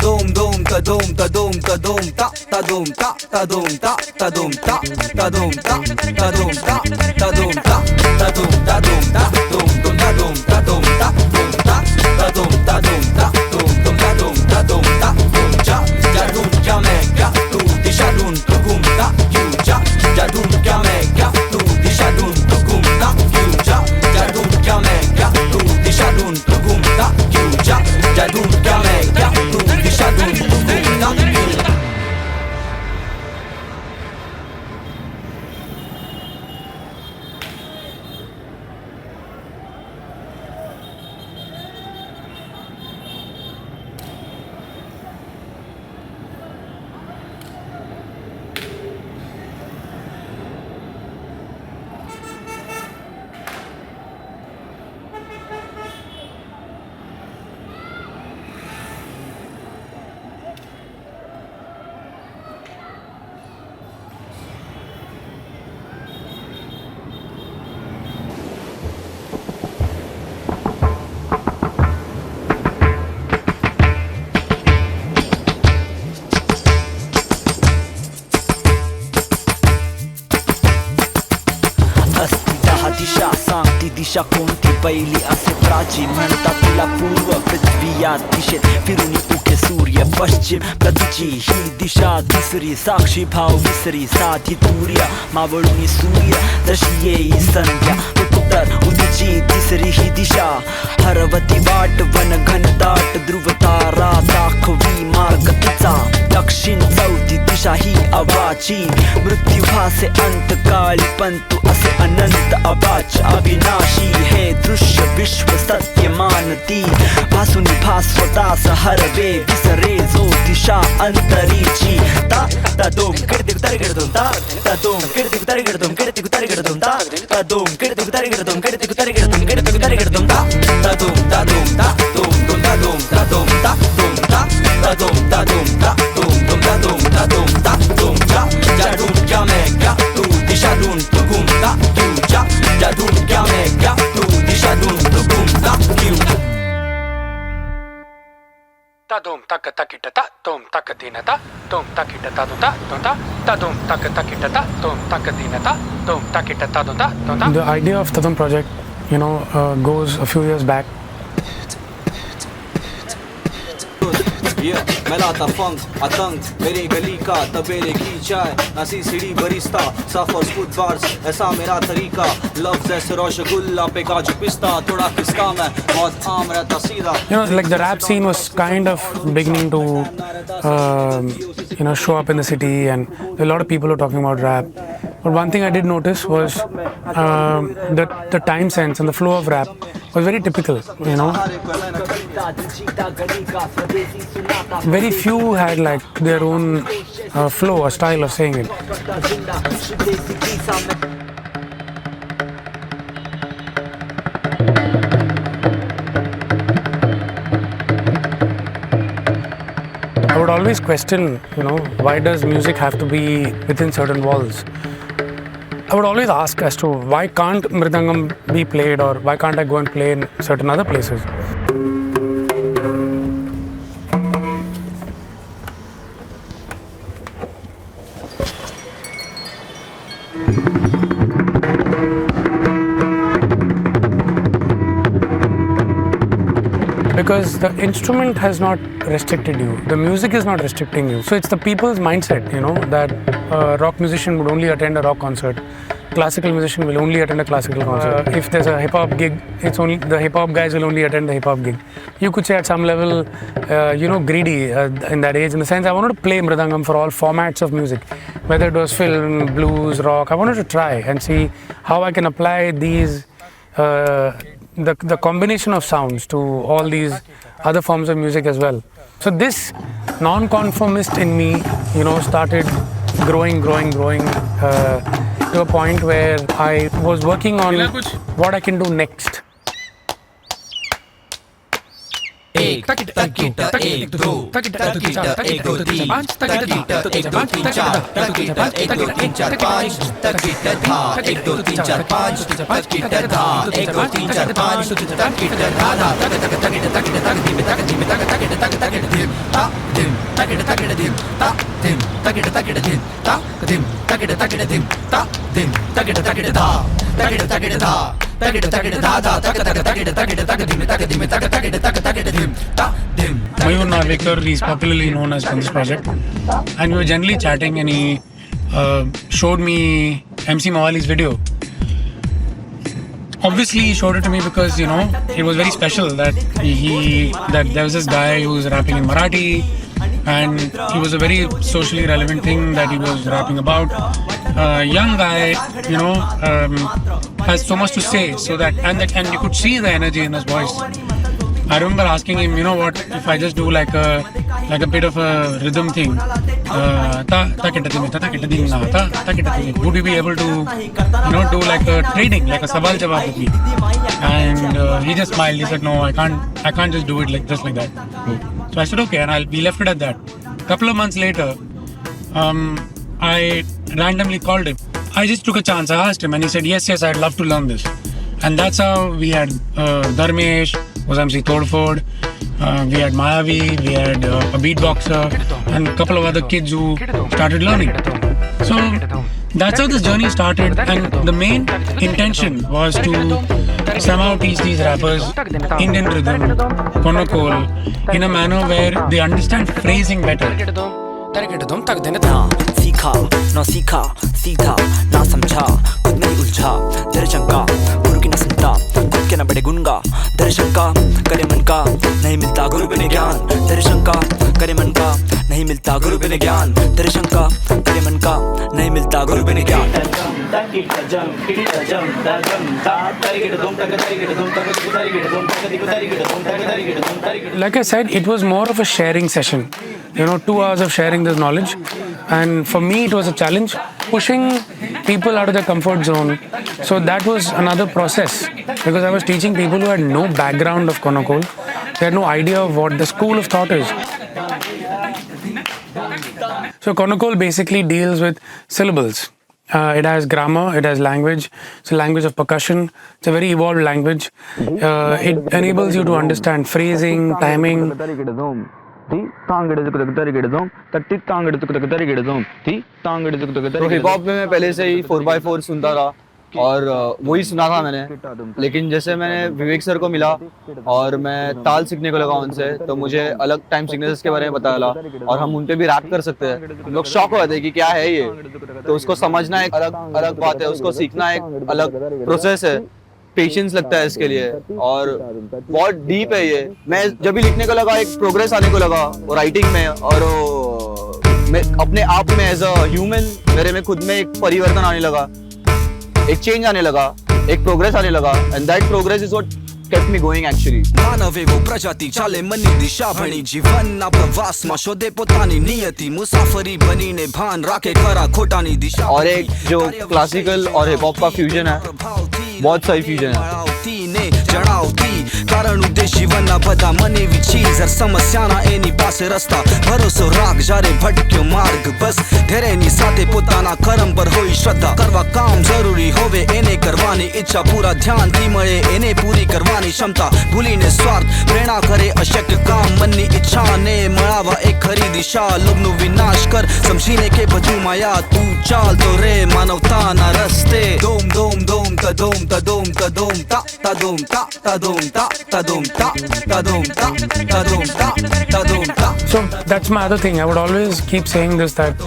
tadom dom tadom tadom tadom ta tadom ta tadom ta tadom ta tadom ta tadom ta tadom ta tadom tadom ta dom dom tadom tadom ta dom ta tadom tadom ta dom dom tadom tadom ta dom ja jadum kya mega tu dishadun tu gumta kyun ja jadum kya mega tu dishadun tu gumta kyun ja jadum kya mega tu dishadun tu gumta kyun ja jadum kya mega tu dishadun tu gumta kyun दिशा कोणती पहिली असे प्राचीन म्हणता तुला पूर्व पृथ्वी या दिशेत फिरून उठे सूर्य पश्चिम प्रतीची ही दिशा तिसरी साक्षी भाव विसरी साधी तुर्या मावळून सूर्य जशी येई संध्या उत्तर उदीची तिसरी ही दिशा हरवती वाट वन घनदाट ध्रुव तारा दाखवी मार्ग तिचा दक्षिण चौथी दिशा ही अवाची मृत्यू भासे अंत काळी पण तू असे अनंत अवाच अविनाशी हे दृश्य विश्व सत्य मानती भासून भास्वतास हरवे विसरे जो दिशा अंतरीची ता तदोम किडतिक तरिगिडदोम ता तदोम किडतिक तरिगिडदोम किडतिक तरिगिडदोम ता तदोम किडतिक तरिगिडदोम किडतिक तरिगिडदोम किडतिक तरिगिडदोम ता tadom tadom ta dom dom tadom tadom ta dom ta tadom tadom ta dom dom tadom tadom ta dom ja jadum kya mega tu dishadun tu gumta kyun ja jadum kya mega tu dishadun tu gumta kyun ta dom tak takita ta dom tak dinata dom takita ta dom ta ta dom tak takita ta dom tak dinata dom takita ta dom ta. The idea of Tadom project, goes a few years back. मैं लाता फंक आतंक मेरे गली का तबेले की चाय नसी सीढ़ी बरिस्ता साफ और स्मूथ बार्स ऐसा मेरा तरीका लफ्ज ऐसे रसगुल्ला पे काजू पिस्ता थोड़ा किसका मैं बहुत आम रहता सीधा. Like the rap scene was kind of beginning to show up in the city, and a lot of people were talking about rap. But one thing I did notice was the time sense and the flow of rap was very typical, Very few had like their own flow or style of saying it. I would always question, why does music have to be within certain walls? I would always ask as to why can't Mridangam be played, or why can't I go and play in certain other places? Because the instrument has not restricted you, the music is not restricting you. So it's the people's mindset, that a rock musician would only attend a rock concert, classical musician will only attend a classical concert. If there's a hip hop gig, it's only the hip hop guys will only attend the hip hop gig. You could say at some level, greedy in that age, in the sense I wanted to play Mridangam for all formats of music, whether it was film, blues, rock. I wanted to try and see how I can apply these the combination of sounds to all these other forms of music as well. So this non-conformist in me, started growing to a point where I was working on what I can do next. एक, तकिटा एक दो, तकिटा एक दो तीन, तकिटा एक दो तीन चार, तकिटा एक दो तीन चार पाँच, तकिटा धा एक दो तीन चार पाँच, तकिटा धा एक दो तीन चार पाँच, तकिटा धा धा तक तक तकिटा तकिटा तक धिम तक धिम तक तकिटा तक तकिटा धिम ता धिम तकिटा तकिटा धिम ता धिम तकिटा तकिटा धिम ता धिम तकिटा तकिटा धिम ता धिम तकिटा तकिटा धा तकिटा तकिटा धा तकिटा तकिटा धा धा तक तक तकिटा तकिटा तक धिम तक धिम तक तकिटा तक तकिटा धिम ता धिम. Mayur Narvekar is popularly known as from this project, and we were generally chatting, and he showed me MC Mawali's video. Obviously, he showed it to me because it was very special that there was this guy who was rapping in Marathi, and it was a very socially relevant thing that he was rapping about. Young guy, has so much to say, so that and you could see the energy in his voice. I remember asking him, what if I just do like a bit of a rhythm thing? Would you be able to, do like a trading, like a sabal jawab with me? And he just smiled. He said, no, I can't just do it just like that. So I said, okay, and we left it at that. Couple of months later, I randomly called him. I just took a chance. I asked him, and he said, yes, I'd love to learn this. And that's how we had Dharmesh, was MC Todford, we had Mayavi, we had a beatboxer, and a couple of other kids who started learning. So that's how this journey started, and the main intention was to somehow teach these rappers Indian rhythm, Konokol, in a manner where they understand phrasing better. सीखा ना सीखा सीधा ना समझा खुद नहीं उलझा दर्शन का गुरु की ना सुनता खुद के ना बड़े गुनगा दर्शन का करे मन का नहीं मिलता गुरु बिना ज्ञान दर्शन का करे मन का नहीं मिलता गुरु बिना ज्ञान दर्शन का करे मन का नहीं मिलता गुरु बिना ज्ञान. Like I said, it was more of a sharing session. 2 hours of sharing this knowledge. And for me, it was a challenge, pushing people out of their comfort zone. So that was another process, because I was teaching people who had no background of Konokol. They had no idea of what the school of thought is. So Konokol basically deals with syllables. It has grammar, it has language. It's a language of percussion. It's a very evolved language. It enables you to understand phrasing, timing. तो hip hop में मैं पहले से ही 4x4 सुनता था और वही सुना था मैंने, लेकिन जैसे मैंने विवेक सर को मिला और मैं ताल सीखने को लगा उनसे, तो मुझे अलग टाइम सिग्नेचर्स के बारे में पता चला और हम उन पे भी रैप कर सकते हैं. लोग शॉक हो जाते हैं कि क्या है ये, तो उसको समझना एक अलग बात है, उसको सीखना एक अलग प्रोसेस है, पेशेंस लगता है इसके लिए और बहुत डीप है ये. मैं जब भी लिखने को लगा एक प्रोग्रेस आने को लगा राइटिंग में, और मैं अपने आप में एज अ ह्यूमन मेरे में खुद में एक परिवर्तन आने लगा, एक चेंज आने लगा, एक प्रोग्रेस आने लगा, and that progress is what kept me going actually. मानव एवो प्रजाति चाले मनी दिशा भणी जीवन ना प्रवास માં શોધે પોતાની નિયતિ મુસાફરી બનીને ભાન રાખે ખરા ખોટાની દિશા. और एक जो क्लासिकल और हिप हॉप का फ्यूजन है, बहुत सही फ्यूजन है. જણાવતી કારણ ઉદ્દેશ જીવનના બધા મને વિચીઝ હર સમસ્યાના એની પાસે રસ્તા ભરોસો રાખ જ્યારે ભટક્યો માર્ગ બસ ધૈર્યની સાથે પોતાના કર્મ પર હોય શ્રદ્ધા કરવા કામ જરૂરી હોવે એને કરવાની ઈચ્છા પૂરા ધ્યાનથી મળે એને પૂરી કરવાની ક્ષમતા ભૂલીને સ્વાર્થ પ્રેરણા કરે અશક્ય કામ મનની ઈચ્છાને મળાવા એક ખરી દિશા લોભનો વિનાશ કર સમજીને કે બધું માયા તું ચાલતો રે માનવતાના રસ્તે ધૂમ ધૂમ ધૂમ તધૂમ તધૂમ તધૂમ તા તધૂમ તા tadum ta tadum ta tadum ta tadum ta tadum ta. So that's my other thing. I would always keep saying this, that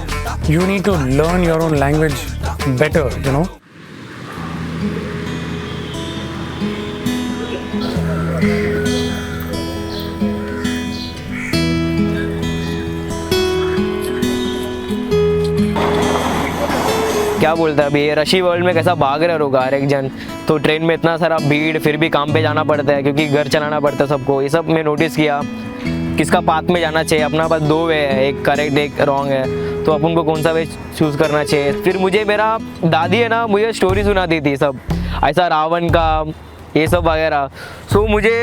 you need to learn your own language better, क्या बोलता है अभी ये रशी वर्ल्ड में कैसा भाग रहे होगा हर एक जन, तो ट्रेन में इतना सारा भीड़, फिर भी काम पे जाना पड़ता है क्योंकि घर चलाना पड़ता है सबको. ये सब मैं नोटिस किया, किसका पाथ में जाना चाहिए. अपना पास 2 वे है, एक करेक्ट एक रॉन्ग है, तो अपन को कौन सा वे चूज़ करना चाहिए. फिर मुझे मेरा दादी है ना, मुझे स्टोरी सुनाती थी सब ऐसा रावण का ये सब वगैरह. सो मुझे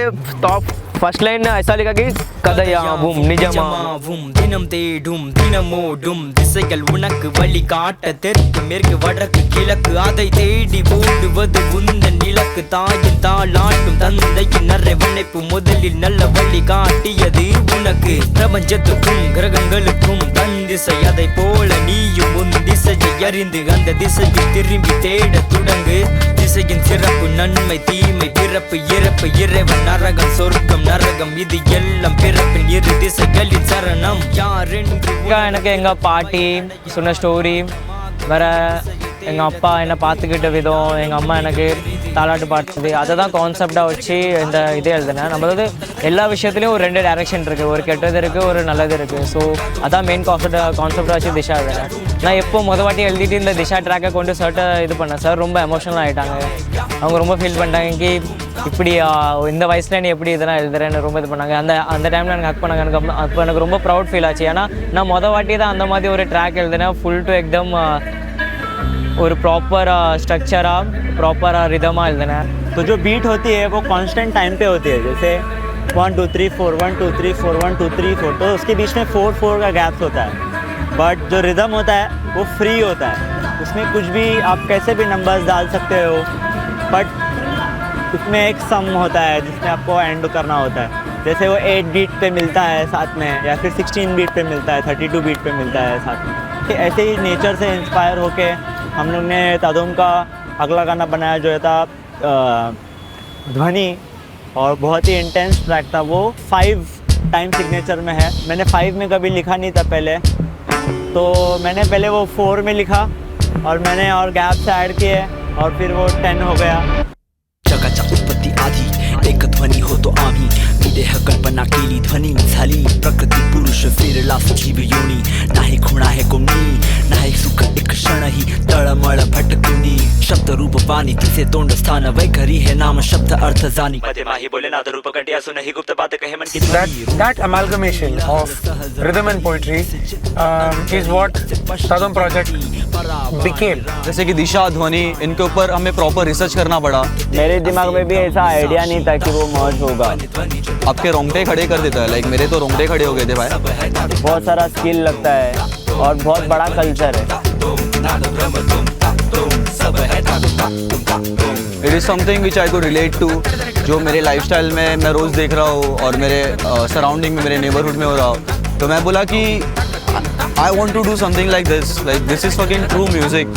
फर्स्ट लाइन ऐसा लिखा कि कदयावुम निजमावुम दिनम தேடும் தினமோடும் திசைகள் உனக்கு வழிகாட்ட தெற்கு மேற்கு வடக்கு கிழக்கு அதை தேடி ஓடுவது உந்தன் இலக்கு தாயின் தாளாட்டும் தந்தையின் அரவணைப்பு முதலில் நல்ல வழி காட்டியது உனக்கு பிரபஞ்சத்துக்கும் கிரகங்களுக்கும் தன் திசை அதை போல நீயும் உன் திசையை அறிந்து அந்த திசையில் திரும்பி தேட தொடங்கு திசையின் சிறப்பு நன்மை தீமை பிறப்பு இறப்பு இறைவன் நரகம் சொர்க்கம் நரகம் இது எல்லாம் பிறப்பின் இரு திசைகளின் சரணம் யாரென்று எனக்கு எங்கள் பாட்டி சொன்ன ஸ்டோரி வேறு எங்கள் அப்பா என்னை பார்த்துக்கிட்ட விதம் எங்கள் அம்மா எனக்கு தாலாட்டு பாடுறது அதை தான் கான்செப்டாக வச்சு இந்த இதே எழுதினேன் நம்ம வந்து எல்லா விஷயத்துலையும் ஒரு 2 டைரக்ஷன் இருக்குது ஒரு கெட்டது இருக்குது ஒரு நல்லது இருக்குது ஸோ அதான் மெயின் கான்செப்டாக வச்சு திஷா எழுதினேன் நான் எப்போ வாட்டி எழுதிட்டு இந்த திஷா ட்ராக்கை கொண்டு சர்ட்டை இது பண்ணேன் சார் ரொம்ப எமோஷனல் ஆகிட்டாங்க அவங்க ரொம்ப ஃபீல் பண்ணிட்டாங்க இப்படி இந்த வயசில் நீ எப்படி இதெல்லாம் எழுதுறேன்னு ரொம்ப இது பண்ணாங்க அந்த டைமில் எனக்கு ஹக் பண்ணாங்க எனக்கு ரொம்ப ப்ரௌட் ஃபீல் ஆச்சு ஏன்னா நான் வாட்டி தான் அந்த மாதிரி ஒரு ட்ராக் எழுதினேன் ஃபுல் டு एकदम और प्रॉपर स्ट्रक्चर प्रॉपर रिदम है। तो जो बीट होती है वो कांस्टेंट टाइम पे होती है, जैसे 1 2 3 4 1 2 3 4 1 2 3 4, तो उसके बीच में 4 4 का गैप्स होता है। बट जो रिदम होता है वो फ्री होता है, उसमें कुछ भी आप कैसे भी नंबर्स डाल सकते हो, बट उसमें एक सम होता है जिसमें आपको एंड करना होता है। जैसे वो 8 बीट पे मिलता है साथ में, या फिर 16 बीट पे मिलता है, 32 बीट पे मिलता है साथ में। ऐसे ही नेचर से इंस्पायर होके हम लोग ने तादुम का अगला गाना बनाया जो था ध्वनि, और बहुत ही इंटेंस ट्रैक था वो। 5 टाइम सिग्नेचर में है, मैंने 5 में कभी लिखा नहीं था पहले, तो मैंने पहले वो 4 में लिखा और मैंने और गैप्स ऐड किए और फिर वो 10 हो गया। जगाच्या उत्पत्ती आधी एक ध्वनी होतो आम्ही, विदेह कल्पना केली ध्वनी झाली प्रकृती पुरुष फिरला सजीव योनी, नाही खुणा है कोणी नाही सुख एक क्षणही तळमळ भटकुनी, शब्द रूप वाणी तिचे तोंड स्थान वैखरी है नाम शब्द अर्थ जानी, मध्ये माही बोले नाद रूप कंठी असूनही गुप्त बात कहे मन की that amalgamation of rhythm and poetry is what Tadum project became. जैसे कि दिशा ध्वनि इनके ऊपर हमें प्रॉपर रिसर्च करना पड़ा। मेरे दिमाग में भी ऐसा आइडिया नहीं था कि वो मर्ज होगा। आपके रोंगटे खड़े कर देता है, लाइक मेरे तो रोंगटे खड़े हो गए थे भाई। बहुत सारा स्किल लगता है और बहुत बड़ा कल्चर है। It is something which I could relate to, जो मेरे लाइफस्टाइल में मैं रोज़ देख रहा हूँ और मेरे सराउंडिंग में मेरे नेबरहुड में हो रहा हूँ। तो मैं बोला कि I want to do something like this is fucking true music.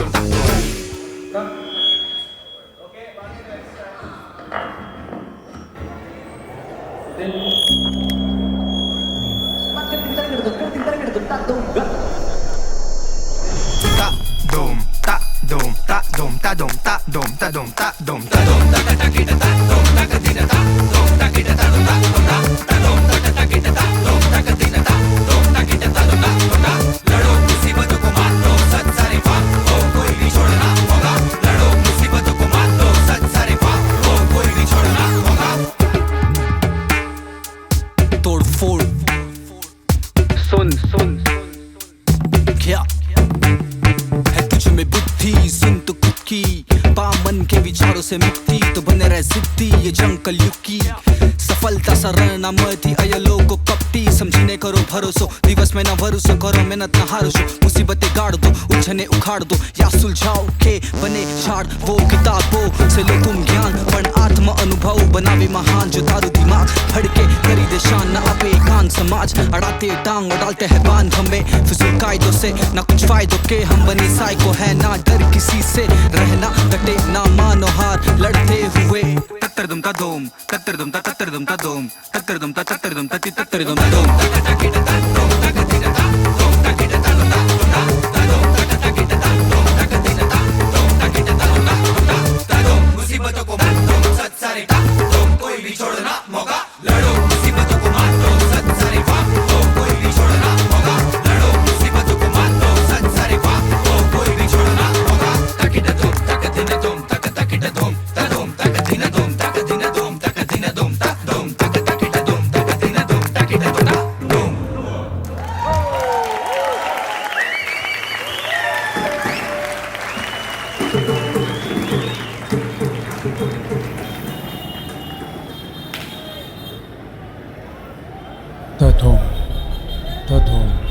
क्या है तुझ में बुद्धि, सुन तो खुद की, पामन के विचारों से मुक्ति, तो बने रहे जिद्दी ये जंग कलयुग की। सफलता सरना मधी अय लोगो कपटी, समझीने करो भरोसो दिवस में ना भरोसो करो, मेहनत ना हारोसो, मुसीबतें गाड़ दो उलझने उखाड़ दो, या सुलझाओ के बने झाड़ वो किताबों से लो तुम ज्ञान, पण आत्म अनुभव बनावे महान, जो तारू दिमाग फड़के करी दे शान, न अपे कान समाज अड़ाते टांग और डालते हैं बांध हमें फिजूल कायदों से, ना कुछ फायदों के हम बनी साइको है, ना डर किसी से रहना डटे ना मानो हार लड़ते हुए। तत्तर दुम ता दोम तत्तर दुम ता तत्तर दुम ता दोम तत्तर दुम ता तत्तर दुम ता तत्तर दुम ता दोम मुसीबतों को मार दो सच सारे का तुम कोई भी छोड़ना मौका लड़ो, मुसीबतों को मार दो सच सारे का तुम कोई भी छोड़ना मौका लड़ो, मुसीबतों को मार दो सच सारे का तुम कोई भी छोड़ना मौका। तकिट तुम तक दिन तुम तक तकिट तुम तदुम तक दिन तुम तक दिन तुम तक दिन तुम तदुम तक तकिट तुम तक दिन तुम तकिट तुम ta dum.